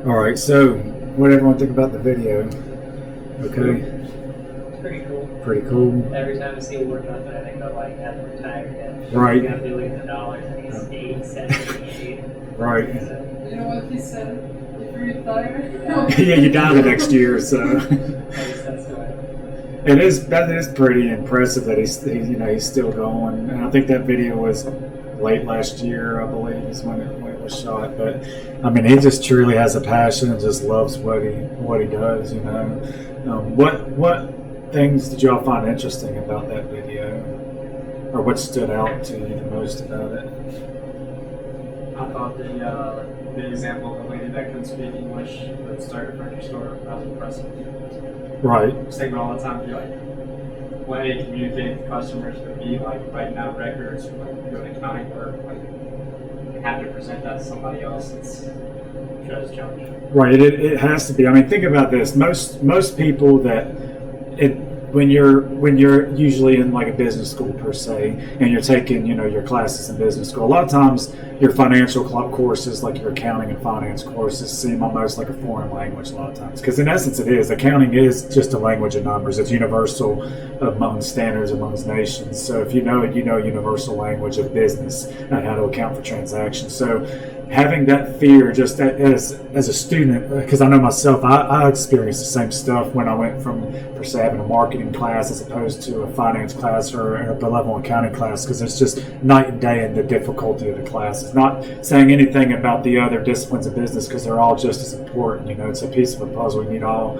All right, so what did everyone think about the video? Okay, Pretty cool. pretty cool. Every time I see a word nothing, I think of like hasn't retired yet. Right. You got billions of dollars and he's 8, 7, 8. Right. So, You know what he said? If you retire, Yeah, you die the next year, so at least that's the way. that is pretty impressive that he's still going. And I think that video was late last year, I believe, is when it was shot. But I mean, he just truly has a passion and just loves what he does. What things did y'all find interesting about that video, or what stood out to you the most about it? I thought the example of the lady that couldn't speak English that started a furniture store, that was impressive. Right. I was thinking all the time, like, when A, communicating with customers, but B, like, writing out records, like, doing accounting work, like, having to present that to somebody else, it's a challenge. Right. It has to be. I mean, think about this. Most people when you're usually in like a business school per se, and you're taking your classes in business school, a lot of times your financial courses, like your accounting and finance courses, seem almost like a foreign language a lot of times, because in essence it is. Accounting is just a language of numbers. It's universal among standards amongst nations. So if you know it, you know universal language of business and how to account for transactions. So having that fear, just as a student, because I know myself, I experienced the same stuff when I went from per se having a marketing class as opposed to a finance class or a level accounting class, because it's just night and day in the difficulty of the classes. Not saying anything about the other disciplines of business, because they're all just as important. It's a piece of a puzzle. You need all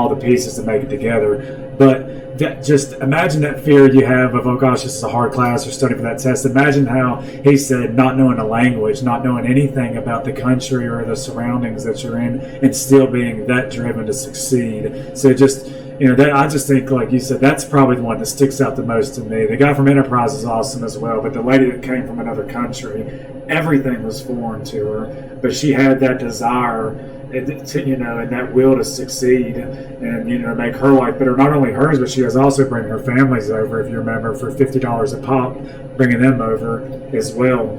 the pieces to make it together. But just imagine that fear you have of, oh gosh, this is a hard class or studying for that test. Imagine how he said not knowing a language, not knowing anything about the country or the surroundings that you're in, and still being that driven to succeed. So just that, I just think, like you said, that's probably the one that sticks out the most to me. The guy from Enterprise is awesome as well, but the lady that came from another country, everything was foreign to her, but she had that desire and that will to succeed and make her life better. Not only hers, but she was also bringing her families over, if you remember, for $50 a pop, bringing them over as well.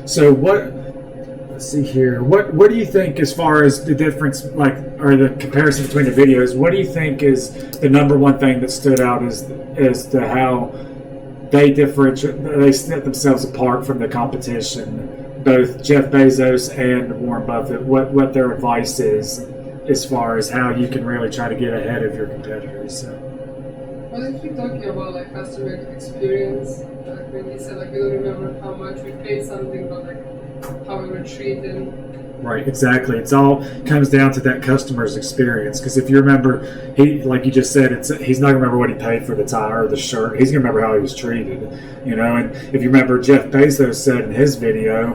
So let's see here. What do you think, as far as the difference, like, or the comparison between the videos? What do you think is the number one thing that stood out as to how they set themselves apart from the competition? Both Jeff Bezos and Warren Buffett, what their advice is as far as how you can really try to get ahead of your competitors. Well, if you're talking about like customer experience, like when you said like we don't remember how much we paid something, but like how we were treated. Right, exactly. It's all comes down to that customer's experience. Because if you remember, like you just said, he's not gonna remember what he paid for the tie or the shirt. He's gonna remember how he was treated. And if you remember, Jeff Bezos said in his video,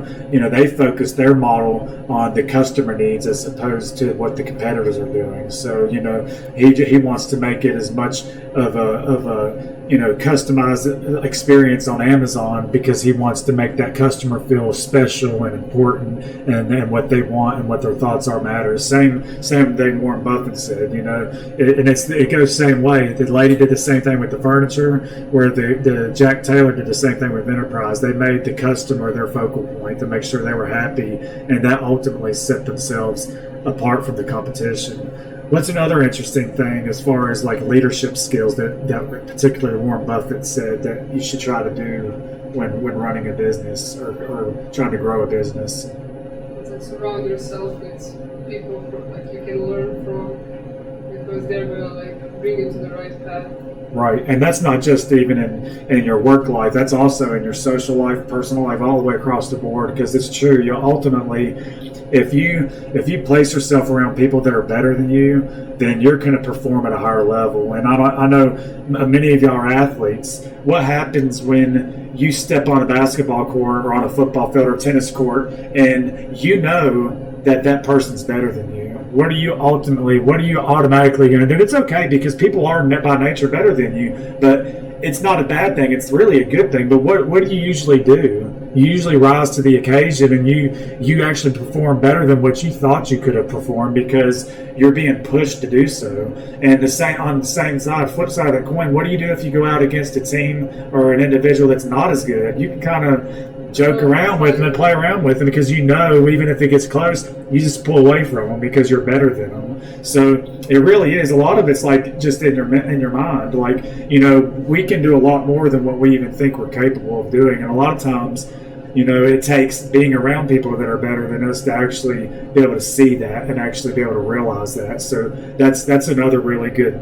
they focused their model on the customer needs as opposed to what the competitors are doing. So he wants to make it as much of a customized experience on Amazon, because he wants to make that customer feel special and important, and what they want and what their thoughts are matters. Same thing Warren Buffett said. It goes the same way. The lady did the same thing with the furniture, where the Jack Taylor did the same thing with Enterprise. They made the customer their focal point to make sure they were happy, and that ultimately set themselves apart from the competition. What's another interesting thing as far as like leadership skills that particularly Warren Buffett said that you should try to do when running a business or trying to grow a business? It's like surround yourself with people like you can learn from, because they're gonna like bring you to the right path. Right, and that's not just even in your work life. That's also in your social life, personal life, all the way across the board. Because it's true. You ultimately, if you place yourself around people that are better than you, then you're going to perform at a higher level. And I know many of y'all are athletes. What happens when you step on a basketball court or on a football field or tennis court, and that person's better than you? What are you automatically going to do? It's okay, because people are by nature better than you, but it's not a bad thing. It's really a good thing. But what do you usually do? You usually rise to the occasion, and you actually perform better than what you thought you could have performed, because you're being pushed to do so. And on the same side, flip side of the coin, what do you do if you go out against a team or an individual that's not as good? You can kind of joke around with them and play around with them, because you know, even if it gets close, you just pull away from them because you're better than them. So it really is, a lot of it's like just in your mind. Like, you know, we can do a lot more than what we even think we're capable of doing, and a lot of times, you know, it takes being around people that are better than us to actually be able to see that and actually be able to realize that. So that's another really good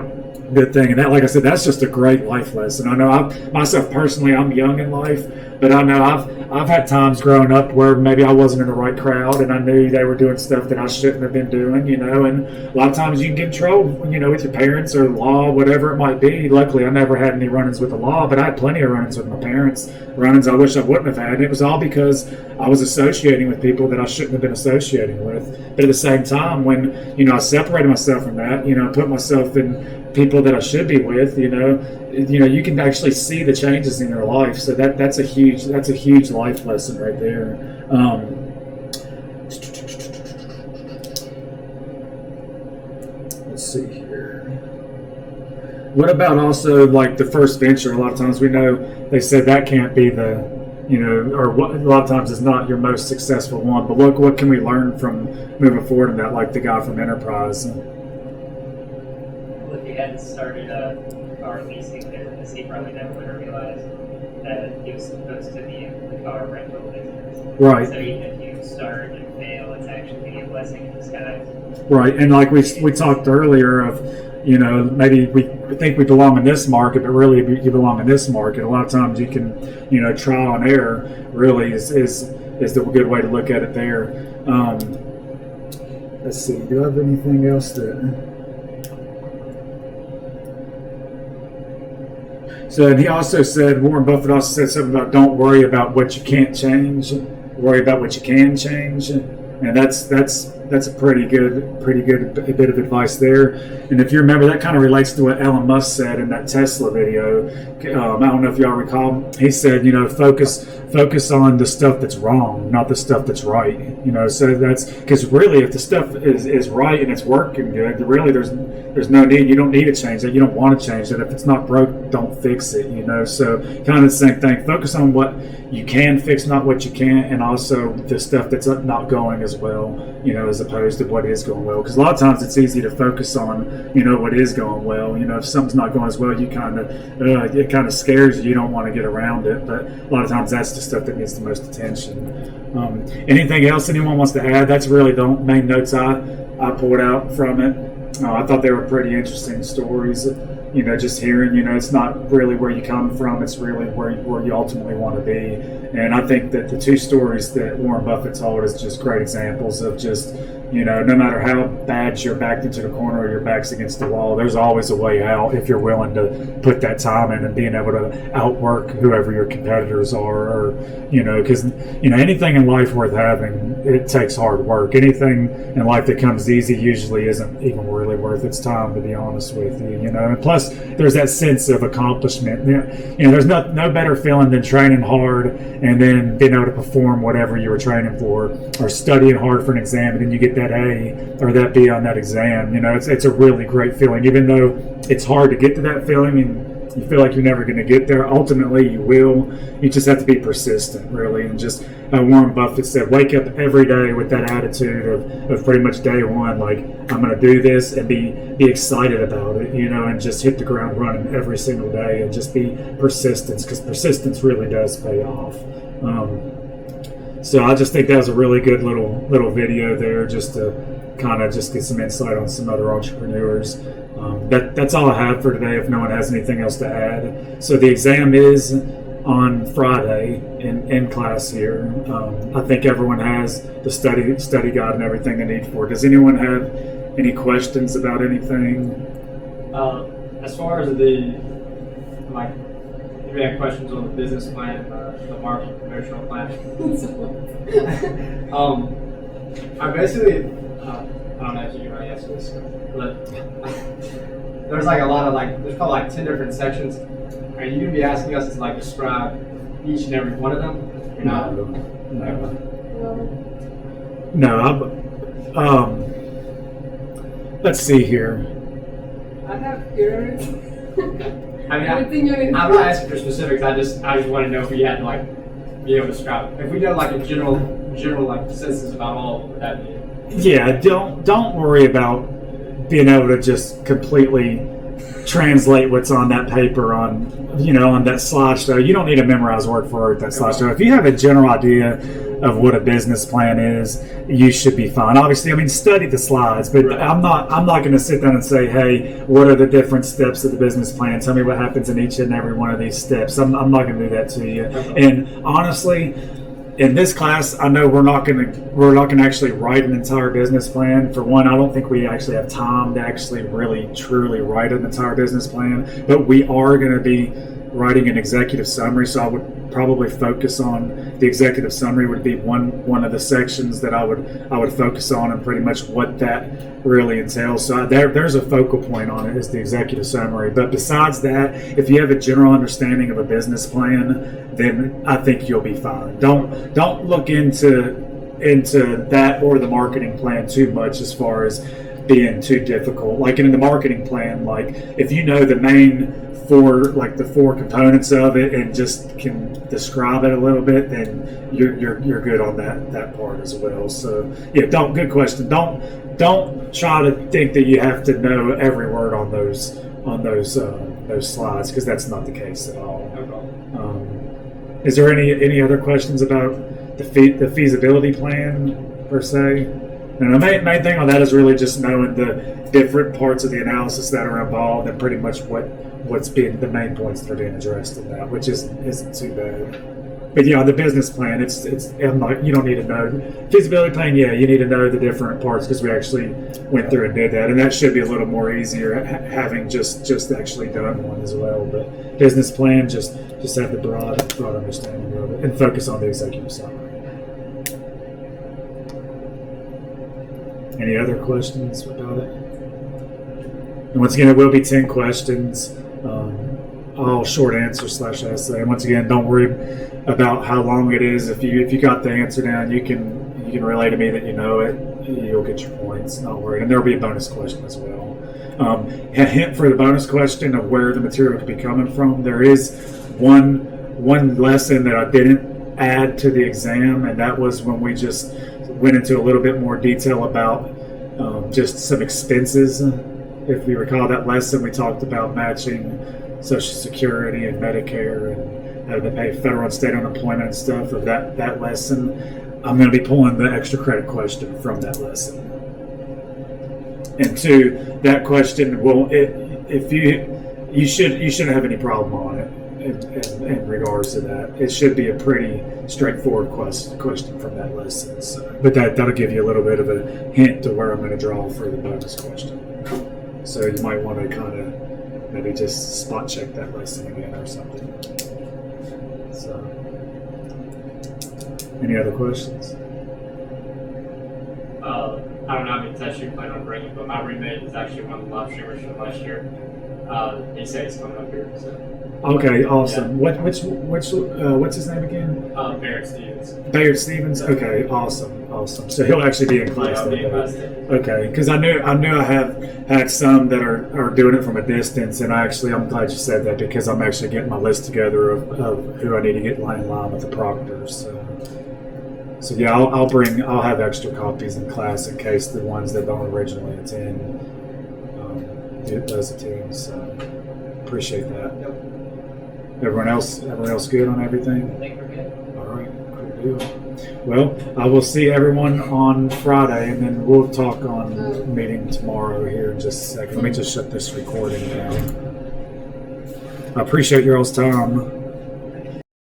thing. And that, like I said, that's just a great life lesson. I know myself personally, I'm young in life, but I know I've had times growing up where maybe I wasn't in the right crowd, and I knew they were doing stuff that I shouldn't have been doing, you know, and a lot of times you can get in trouble, you know, with your parents or law, whatever it might be. Luckily, I never had any run-ins with the law, but I had plenty of run-ins with my parents, run-ins I wish I wouldn't have had. And it was all because I was associating with people that I shouldn't have been associating with. But at the same time, when, you know, I separated myself from that, you know, put myself in people that I should be with, you know, you can actually see the changes in your life. So that's a huge life lesson right there. Let's see here. What about also like the first venture? A lot of times we know they said that can't be the, you know, or what, a lot of times it's not your most successful one. But what can we learn from moving forward in that, like the guy from Enterprise? Well, if he hadn't started a car leasing business, he probably never would have realized that he was supposed to be in the car rental business. Right. So even if you start and fail, it's actually a blessing in disguise. Right, and like we talked earlier of, you know, maybe we think we belong in this market, but really you belong in this market. A lot of times you can, you know, trial and error really is the good way to look at it there. Let's see, do I have anything else that... So, and he also said, Warren Buffett also said something about don't worry about what you can't change, worry about what you can change. And that's a pretty good bit of advice there. And if you remember, that kind of relates to what Elon Musk said in that Tesla video. I don't know if y'all recall. He said, you know, focus on the stuff that's wrong, not the stuff that's right. You know, so that's because really, if the stuff is right and it's working good, really there's no need. You don't need to change it. You don't want to change it. If it's not broke, don't fix it. You know, so kind of the same thing. Focus on what you can fix, not what you can't, and also the stuff that's not going as well. You know, as opposed to what is going well. Because a lot of times it's easy to focus on, you know, what is going well. You know, if something's not going as well, you it kind of scares you. You don't want to get around it. But a lot of times that's the stuff that needs the most attention. Anything else anyone wants to add? That's really the main notes I pulled out from it. I thought they were pretty interesting stories. You know, just hearing, you know, it's not really where you come from, it's really where you ultimately want to be. And I think that the two stories that Warren Buffett told is just great examples of just, you know, no matter how bad you're backed into the corner or your back's against the wall, there's always a way out if you're willing to put that time in and being able to outwork whoever your competitors are. Or, you know, because, you know, anything in life worth having, it takes hard work. Anything in life that comes easy usually isn't even really worth its time, to be honest with you, you know. And plus, there's that sense of accomplishment. You know, there's no better feeling than training hard and then being able to perform whatever you were training for, or studying hard for an exam and then you get that A or that B on that exam. You know, it's a really great feeling, even though it's hard to get to that feeling and you feel like you're never going to get there. Ultimately, you will. You just have to be persistent, really. And just, Warren Buffett said, wake up every day with that attitude of pretty much day one, like, I'm going to do this, and be excited about it, you know, and just hit the ground running every single day and just be persistent, because persistence really does pay off. So I just think that was a really good little video there, just to kind of just get some insight on some other entrepreneurs. That's all I have for today, if no one has anything else to add. So the exam is on Friday in class here. I think everyone has the study guide and everything they need for it. Does anyone have any questions about anything? As far as if you have questions on the business plan, the marketing promotional plan. I basically, I don't know if you can really answer this, but there's like a lot of there's probably 10 different sections. Are you going to be asking us to describe each and every one of them? Or not? No. Let's see here. I have here. I mean, everything you need. I'm not asking for specifics. I just want to know if you had be able to describe? If we did like a general like census about all, would that be? Yeah, don't worry about being able to just completely translate what's on that paper on that slideshow. You don't need to memorize word for word that slideshow. If you have a general idea of what a business plan is, you should be fine. Obviously, I mean, study the slides, but Right. I'm not going to sit down and say, hey, what are the different steps of the business plan? Tell me what happens in each and every one of these steps. I'm not going to do that to you. And honestly, in this class, I know we're not going to actually write an entire business plan. For one, I don't think we actually have time to actually really truly write an entire business plan, but we are going to be writing an executive summary. So I would probably focus on the executive summary would be one of the sections that I would focus on, and pretty much what that really entails. So there's a focal point on it, is the executive summary. But besides that, if you have a general understanding of a business plan, then I think you'll be fine. Don't look into that or the marketing plan too much as far as being too difficult. Like in the marketing plan, like if you know the main the four components of it and just can describe it a little bit, then you're good on that part as well. So yeah, good question. Don't try to think that you have to know every word on those slides, because that's not the case at all. Is there any other questions about the feasibility plan per se? And the main thing on that is really just knowing the different parts of the analysis that are involved, and pretty much what's being the main points that are being addressed in that, which isn't too bad. But yeah, the business plan, you don't need to know feasibility plan. Yeah, you need to know the different parts, because we actually went through and did that, and that should be a little more easier having just actually done one as well. But business plan, just have the broad understanding of it and focus on the executive summary. Any other questions about it? And once again, it will be 10 questions, all short answer / essay. And once again, don't worry about how long it is. If you got the answer down, you can relay to me that you know it. You'll get your points. Not worried. And there will be a bonus question as well. A hint for the bonus question of where the material could be coming from. There is one lesson that I didn't add to the exam, and that was when we just went into a little bit more detail about just some expenses. If you recall that lesson, we talked about matching Social Security and Medicare and having to pay federal and state unemployment and stuff. Of that lesson, I'm going to be pulling the extra credit question from that lesson. And to that question, you shouldn't have any problem on it in regards to that. It should be a pretty straightforward question from that lesson. So, but that'll give you a little bit of a hint to where I'm going to draw for the bonus question. So you might want to kind of maybe just spot check that lesson again or something. So, any other questions? I don't know how many tests you plan on bringing, but my roommate is actually one of the live streamers from last year. He said he's coming up here. So. Okay, awesome. Yeah. What's his name again? Barrett Stevens. Barrett Stevens. Okay, awesome. So he'll actually be in class that day. Okay, because I knew I have had some that are doing it from a distance, and I'm glad you said that, because I'm actually getting my list together of who I need to get in line with the proctors. So yeah, I'll have extra copies in class in case the ones that don't originally attend does attend. So appreciate that. Everyone else good on everything? I think we're good. All right, cool deal. Well, I will see everyone on Friday, and then we'll talk on meeting tomorrow here in just a second. Let me just shut this recording down. I appreciate your all's time.